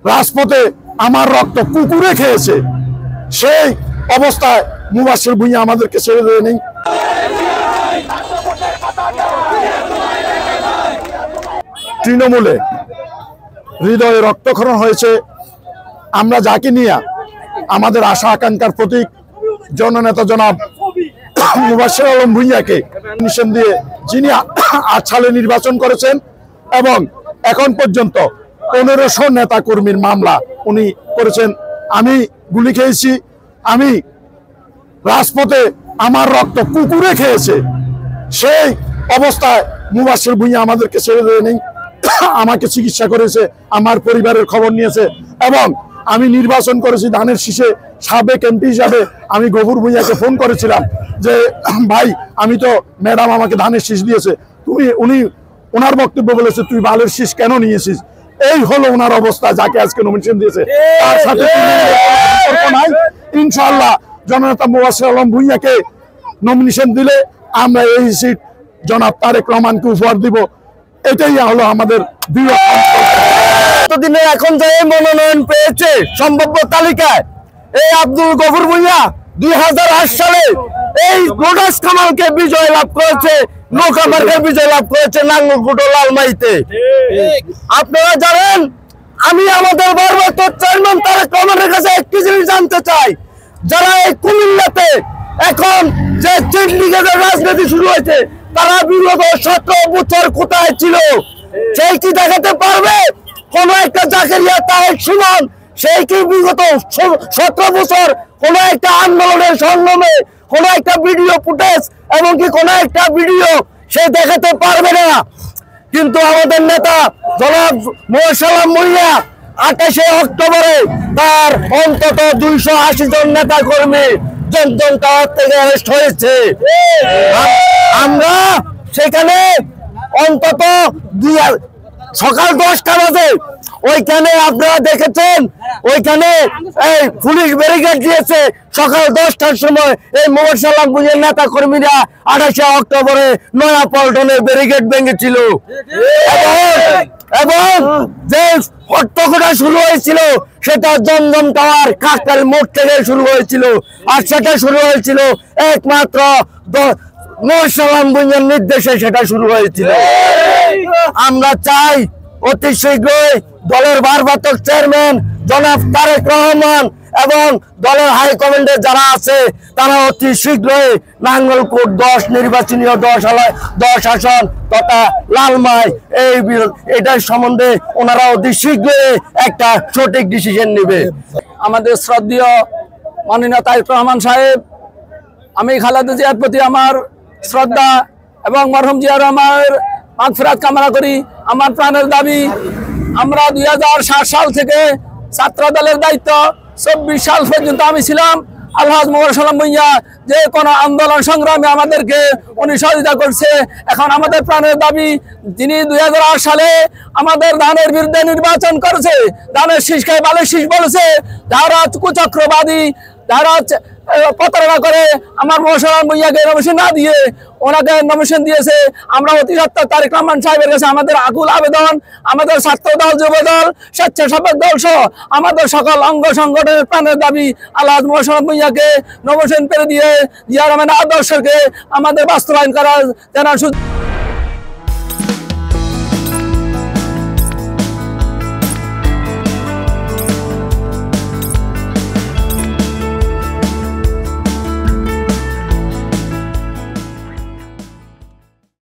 রাজপথে আমার রক্ত কুকুরে খেয়েছে, সেই অবস্থায় মুবাশির ভূঁইয়া আমাদেরকে ছেড়ে দেয়নি। তৃণমূলে হৃদয়ে রক্তক্ষরণ হয়েছে। আমরা যাকে নিয়ে আমাদের আশা আকাঙ্ক্ষার প্রতীক জননেতা জনাব মুবাশির আলম ভূঁইয়াকে নিশান দিয়ে যিনি ৮ সালে নির্বাচন করেছেন এবং এখন পর্যন্ত ১৫০০ নেতা কর্মীর মামলা উনি করেছেন। আমি গুলি খেয়েছি, আমি রাজপথে আমার রক্ত কুকুরে খেয়েছে, সেই অবস্থায় মুবাশির ভূঁইয়া আমাদেরকে ছেড়ে দেয়নি। আমাকে চিকিৎসা করেছে, আমার পরিবারের খবর নিয়েছে এবং আমি নির্বাচন করেছি ধানের শীষে। সাবেক এমপি হিসাবে আমি গফুর ভূঁইয়াকে ফোন করেছিলাম যে ভাই, আমি তো ম্যাডাম আমাকে ধানের শীষ দিয়েছে, উনি ওনার বক্তব্য বলেছে তুই বালের শীষ কেন নিয়েছিস। এই হলো ওনার অবস্থা, যাকে আজকে নমিনেশন দিয়েছে তার সাথে নাই। ইনশাআল্লাহ জননেতা মুবাশির আলম ভূঁইয়াকে নমিনেশন দিলে আমরা এই সিট জনাব তারেক রহমানকে উপহার দিব। এটাই হলো আমাদের দিনে এখন যে মনোনয়ন পেয়েছে সম্ভাব্য তালিকায় এই আব্দুল গফুর ভূঁইয়া ২০০৮ সালে এই লোটাস কামালকে বিজয় লাভ করেছে, নৌকা মার্কায় বিজয় লাভ করেছে নাঙ্গলকোট ও লালমাইতে। আপনারা জানেন, আমি আমাদের ভারপ্রাপ্ত চেয়ারম্যান তারেক রহমানের কাছে একটি জিনিস জানতে চাই, যারা এই কুমিল্লাতে এখন যে চিন্ডিকেটের রাজনীতি শুরু হয়েছে তারা বিগত ১৭ বছর কোথায় ছিল সেই কি দেখাতে পারবে? কোন একটা জাকেরিয়া তারেক সুমন সেই কি বিগত ১৭ বছর কোন একটা আন্দোলনের সংগ্রামে কোন একটা ভিডিও ফুটেজ এমনকি কোন একটা ভিডিও সে দেখাতে পারবে না? কিন্তু আমাদের নেতা জনাব মুবাশির আলম ভূঁইয়া ২৮ অক্টোবরে তার অন্তত ২৮০ জন নেতা কর্মী জনগণ টাওয়ার থেকে অ্যারেস্ট হয়েছে। আমরা সেখানে অন্তত সকাল ১০টা বাজে ওইখানে আপনারা দেখেছেন, ওইখানে এই পুলিশ ব্যারিকেড দিয়েছে। সকাল 10টার সময় এই মুবাশির আলম ভূঁইয়ার নেতা কর্মীরা ২৮ অক্টোবরে নয়া পল্টনে ব্যারিকেড ভেঙেছিল এবং যে হট্টগোল শুরু হয়েছিল সেটা জমজম টাওয়ার কাকতাল মোড় থেকে শুরু হয়েছিল, আর সেটা শুরু হয়েছিল একমাত্র মুবাশির আলম ভূঁইয়ার নির্দেশে সেটা শুরু হয়েছিল। আমরা চাই অতি শীঘ্রই দলের ভারপ্রাপ্ত চেয়ারম্যান জনাব তারেক রহমান এবং দলের হাইকমান্ডে যারা আছে তারা অতি শীঘ্রই নাঙ্গলকোট ১০ নির্বাচনীয় ১০ আসন তথা লালমাই এটার সম্বন্ধে ওনারা অতি শীঘ্রই একটা সঠিক ডিসিশন নেবে। আমাদের শ্রদ্ধেয় মাননীয় তারেক রহমান সাহেব, আমি খালেদা জিয়ার প্রতি আমার শ্রদ্ধা এবং মরহুম জিয়া রহমানের মাগফিরাত কামনা করি। আমার প্রাণের দাবি, আমরা ২০০৭ সাল থেকে ছাত্র দলের দায়িত্ব ২৪ সাল পর্যন্ত আমি ছিলাম। আলহাজ মুবাশির আলম ভূঁইয়া যে কোনো আন্দোলন সংগ্রামে আমাদেরকে উনি সহযোগিতা করছে। এখন আমাদের প্রাণের দাবি, যিনি ২০০৮ সালে আমাদের ধানের বিরুদ্ধে নির্বাচন করেছে, ধানের শীষকে বালের শীষ বলেছে, যারা কুচক্রবাদী, যারা প্রতারণা করে আমার মুবাশির আলম ভূঁইয়াকে নমিনেশন না দিয়ে ওনাকে নমিনেশন দিয়েছে। আমরা অতি সত্ত্বর তারেক রহমান সাহেবের কাছে আমাদের আকুল আবেদন, আমাদের ছাত্র দল, যুব দল, স্বেচ্ছাসেবক দল সহ আমাদের সকল অঙ্গ সংগঠনের প্রাণের দাবি, আলহাজ মুবাশির আলম ভূঁইয়াকে নমিনেশন পেরে দিয়ে জিয়া রহমানের আদর্শকে আমাদের বাস্তবায়ন করার যেন